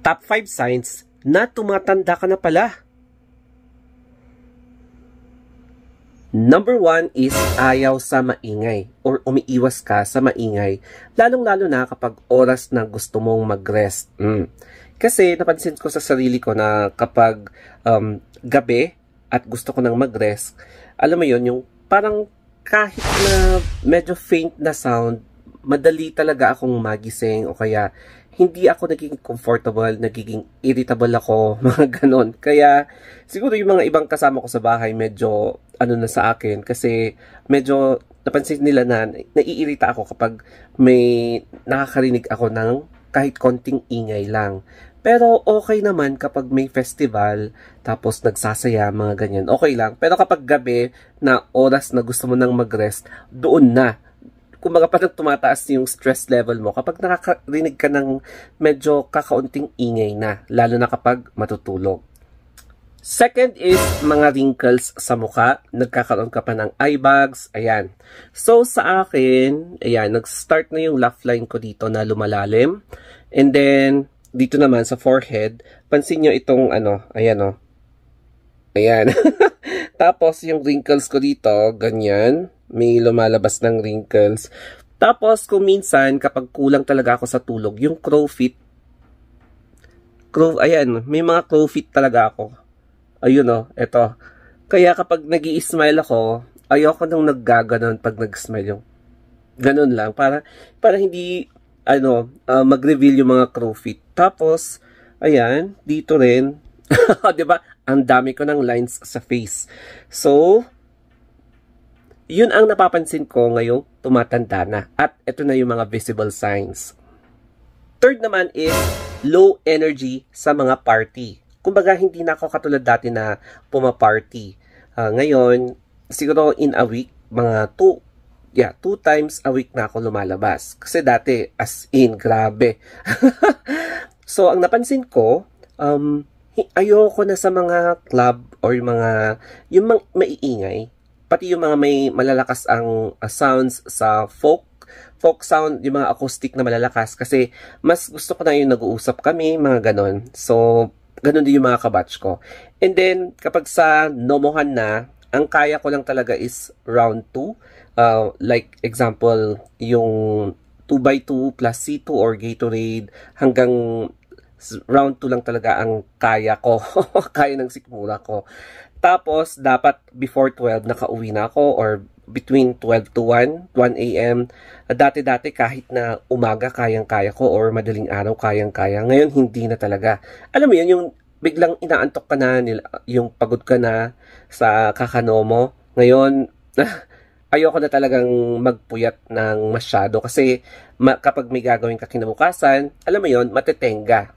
Top 5 signs na tumatanda ka na pala. Number 1 is ayaw sa maingay or umiiwas ka sa maingay. Lalong-lalo na kapag oras na gusto mong mag-rest. Kasi napansin ko sa sarili ko na kapag gabi at gusto ko nang mag-rest, alam mo yon, yung parang kahit na medyo faint na sound, madali talaga akong magising o kaya hindi ako nagiging comfortable, nagiging irritable ako, mga ganon. Kaya siguro yung mga ibang kasama ko sa bahay medyo ano na sa akin kasi medyo napansin nila na naiirita ako kapag may nakakarinig ako ng kahit konting ingay lang. Pero okay naman kapag may festival, tapos nagsasaya, mga ganyan. Okay lang. Pero kapag gabi na oras na gusto mo nang mag-rest, doon na. Kumbaga parang tumataas yung stress level mo kapag nakakarinig ka ng medyo kakaunting ingay na, lalo na kapag matutulog. Second is mga wrinkles sa mukha. Nagkakaroon ka pa ng eye bags. Ayan. So sa akin, ayan, nag-start na yung laugh line ko dito na lumalalim. And then, dito naman sa forehead, pansin nyo itong ano, ayan o. Ayan. Tapos yung wrinkles ko dito, ganyan. May lumalabas ng wrinkles. Tapos kung minsan, kapag kulang talaga ako sa tulog, yung crow feet. Ayan, may mga crow feet talaga ako. Ayun o, eto. Kaya kapag nag-i-smile ako, ayoko nang naggaganon pag nag-smile yung ganon lang. Para hindi mag-reveal yung mga crow feet. Tapos, ayan, dito rin. Diba? Ang dami ko ng lines sa face. So, yun ang napapansin ko ngayong tumatanda na. At ito na yung mga visible signs. Third naman is low energy sa mga party. Kumbaga, hindi na ako katulad dati na pumaparty. Ngayon, siguro in a week, mga 2 times a week na ako lumalabas. Kasi dati, as in, grabe. So, ang napansin ko, ayoko na sa mga club or yung maiingay. Pati yung mga may malalakas ang sounds sa folk sound, yung mga acoustic na malalakas. Kasi mas gusto ko na yung nag-uusap kami, mga ganon. So, ganon din yung mga kabatch ko. And then, kapag sa nomohan na, ang kaya ko lang talaga is round 2. Like, example, yung 2x2 plus C2 or Gatorade, hanggang round 2 lang talaga ang kaya ko. Kaya ng sikmura ko. Tapos, dapat before 12 nakauwi na ako or between 12 to 1 a.m. Dati-dati kahit na umaga kayang-kaya ko or madaling araw kayang-kaya. Ngayon, hindi na talaga. Alam mo yun, yung biglang inaantok ka na, yung pagod ka na sa kakano mo. Ngayon, ayoko na talagang magpuyat ng masyado kasi kapag may gagawin ka kinabukasan, alam mo yun, matetenga.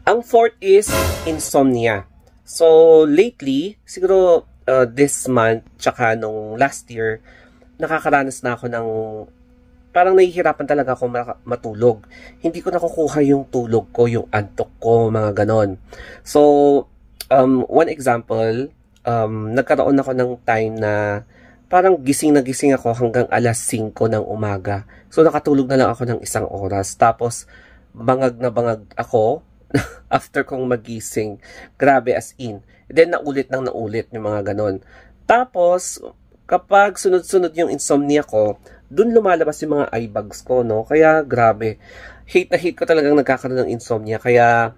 Ang fourth is insomnia. So, lately, siguro this month, tsaka nung last year, nakakaranas na ako ng parang nahihirapan talaga ako matulog. Hindi ko nakukuha yung tulog ko, yung antok ko, mga ganon. So, one example, nagkaroon ako ng time na parang gising na gising ako hanggang alas 5 ng umaga. So, nakatulog na lang ako ng 1 oras. Tapos, bangag na bangag ako after kong magising. Grabe, as in. Then, naulit yung mga ganon. Tapos, kapag sunod-sunod yung insomnia ko, dun lumalabas yung mga eye bags ko, no? Kaya, grabe. Hate na hate ko talagang nagkakaroon ng insomnia. Kaya,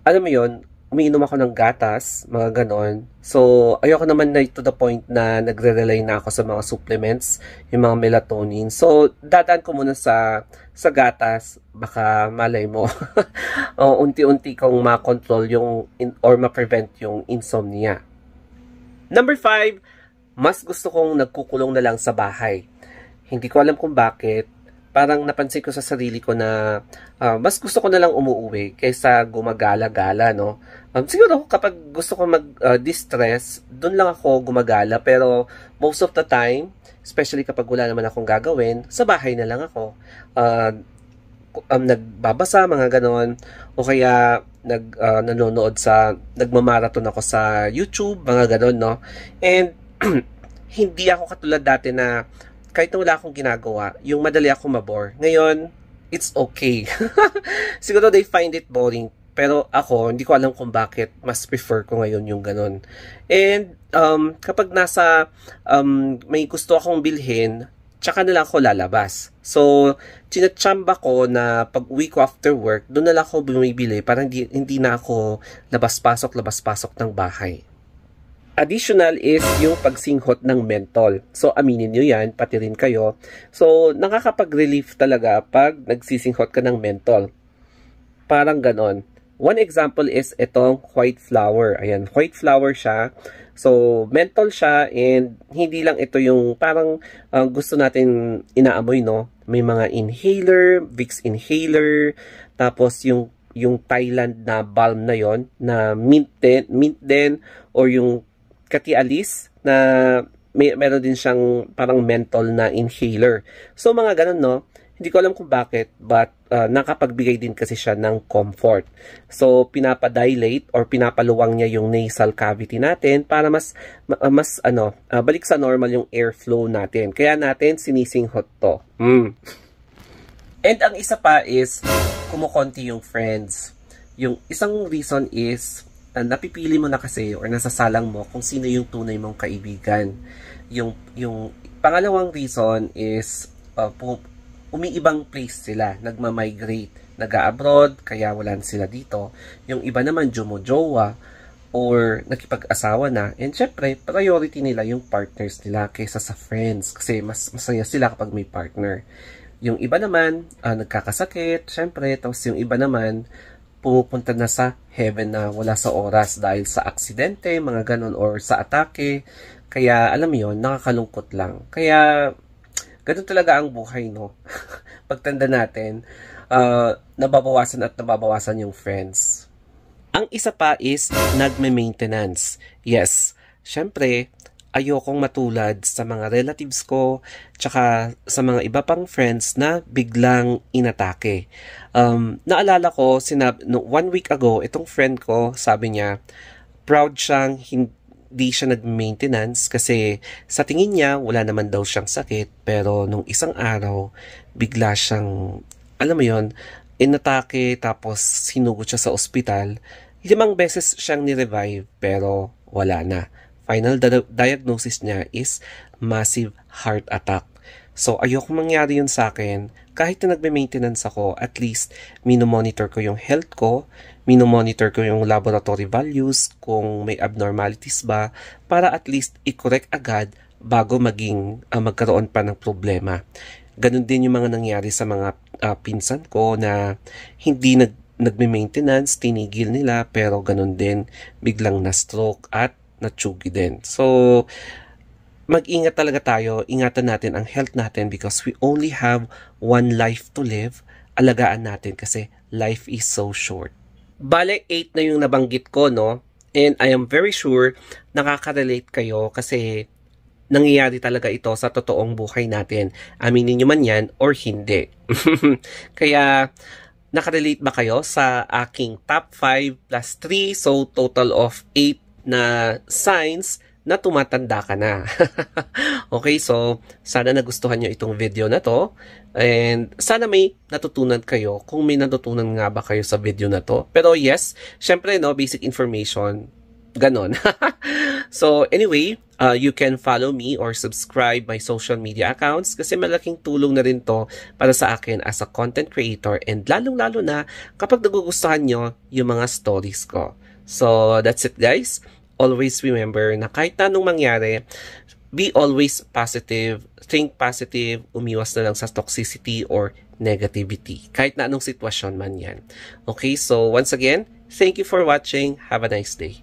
alam mo yun, umiinom ako ng gatas, mga ganon. So, ayoko naman na to the point na nagre-rely na ako sa mga supplements, yung mga melatonin. So, dadaan ko muna sa gatas, baka malay mo. Unti-unti kong ma-control or ma-prevent yung insomnia. Number 5, mas gusto kong nagkukulong na lang sa bahay. Hindi ko alam kung bakit. Parang napansin ko sa sarili ko na mas gusto ko na lang umuwi kaysa gumagala-gala, no? Siguro kapag gusto ko mag-distress, doon lang ako gumagala. Pero most of the time, especially kapag wala naman akong gagawin, sa bahay na lang ako. Nagbabasa, mga ganon. O kaya nagmamarathon ako sa YouTube, mga ganon, no? And hindi ako katulad dati na kahit na wala akong ginagawa, yung madali ako mabore. Ngayon, it's okay. Siguro they find it boring. Pero ako, hindi ko alam kung bakit mas prefer ko ngayon yung ganun. And kapag nasa may gusto akong bilhin, tsaka na lang ako lalabas. So, chinachamba ko na pag uwi ko after work, doon na lang ako bumibili para hindi na ako labas-pasok ng bahay. Additional is yung pagsinghot ng mentol. So, aminin nyo yan, pati rin kayo. So, nakakapag-relief talaga pag nagsisinghot ka ng mentol. Parang ganon. One example is itong white flower. Ayan, white flower siya. So, menthol siya and hindi lang ito yung parang gusto natin inaamoy, no? May mga inhaler, Vicks inhaler, tapos yung Thailand na balm na yon na mint din or yung katialis na meron din siyang parang menthol na inhaler. So, mga ganun, no? Hindi ko alam kung bakit, but nakapagbigay din kasi siya ng comfort. So, pinapadilate or pinapaluwang niya yung nasal cavity natin para mas balik sa normal yung airflow natin. Kaya natin sinisinghot to. And ang isa pa is, kumukonti yung friends. Yung isang reason is, napipili mo na kasi or nasasalang mo kung sino yung tunay mong kaibigan. Yung pangalawang reason is, umiibang place sila, nagma-migrate, nag-abroad, kaya wala sila dito. Yung iba naman jumojowa or nakipag-asawa na. And syempre, priority nila yung partners nila kaysa sa friends kasi mas masaya sila kapag may partner. Yung iba naman, nagkakasakit, syempre, tapos yung iba naman, pumupunta na sa heaven na wala sa oras dahil sa aksidente, mga ganon, or sa atake. Kaya, alam mo yun, nakakalungkot lang. Kaya, ganun talaga ang buhay, no? Pagtanda natin, nababawasan yung friends. Ang isa pa is, nagme-maintenance. Yes, syempre, ayokong matulad sa mga relatives ko, tsaka sa mga iba pang friends na biglang inatake. Naalala ko, 1 week ago, itong friend ko, sabi niya, proud siyang hindi siya nag-maintenance kasi sa tingin niya wala naman daw siyang sakit, pero nung isang araw bigla siyang, alam mo yon, inatake tapos sinugot siya sa ospital. 5 beses siyang ni-revive pero wala na. Final diagnosis niya is massive heart attack. So ayoko mangyari yun sa akin. Kahit na nagme-maintenance ako, at least minomonitor ko yung health ko, minomonitor ko yung laboratory values, kung may abnormalities ba, para at least i-correct agad bago magkaroon pa ng problema. Ganun din yung mga nangyari sa mga pinsan ko na hindi nagme-maintenance, tinigil nila, pero ganun din, biglang na-stroke at na-tsugi din. So, mag-ingat talaga tayo, ingatan natin ang health natin because we only have one life to live. Alagaan natin kasi life is so short. Bale, 8 na yung nabanggit ko, no? And I am very sure nakaka-relate kayo kasi nangyayari talaga ito sa totoong buhay natin. Aminin nyo man yan or hindi. Kaya, nakarelate ba kayo sa aking top 5 plus 3? So, total of 8 na signs na tumatanda ka na. Okay, so sana nagustuhan nyo itong video na to and sana may natutunan kayo kung may natutunan nga ba kayo sa video na to. Pero yes, syempre no, basic information, ganon. So anyway, you can follow me or subscribe my social media accounts kasi malaking tulong na rin to para sa akin as a content creator and lalong-lalo na kapag nagugustuhan nyo yung mga stories ko. So that's it guys. Always remember na kahit na anong mangyari, be always positive, think positive, umiwas na lang sa toxicity or negativity. Kahit na anong sitwasyon man yan. Okay, so once again, thank you for watching. Have a nice day.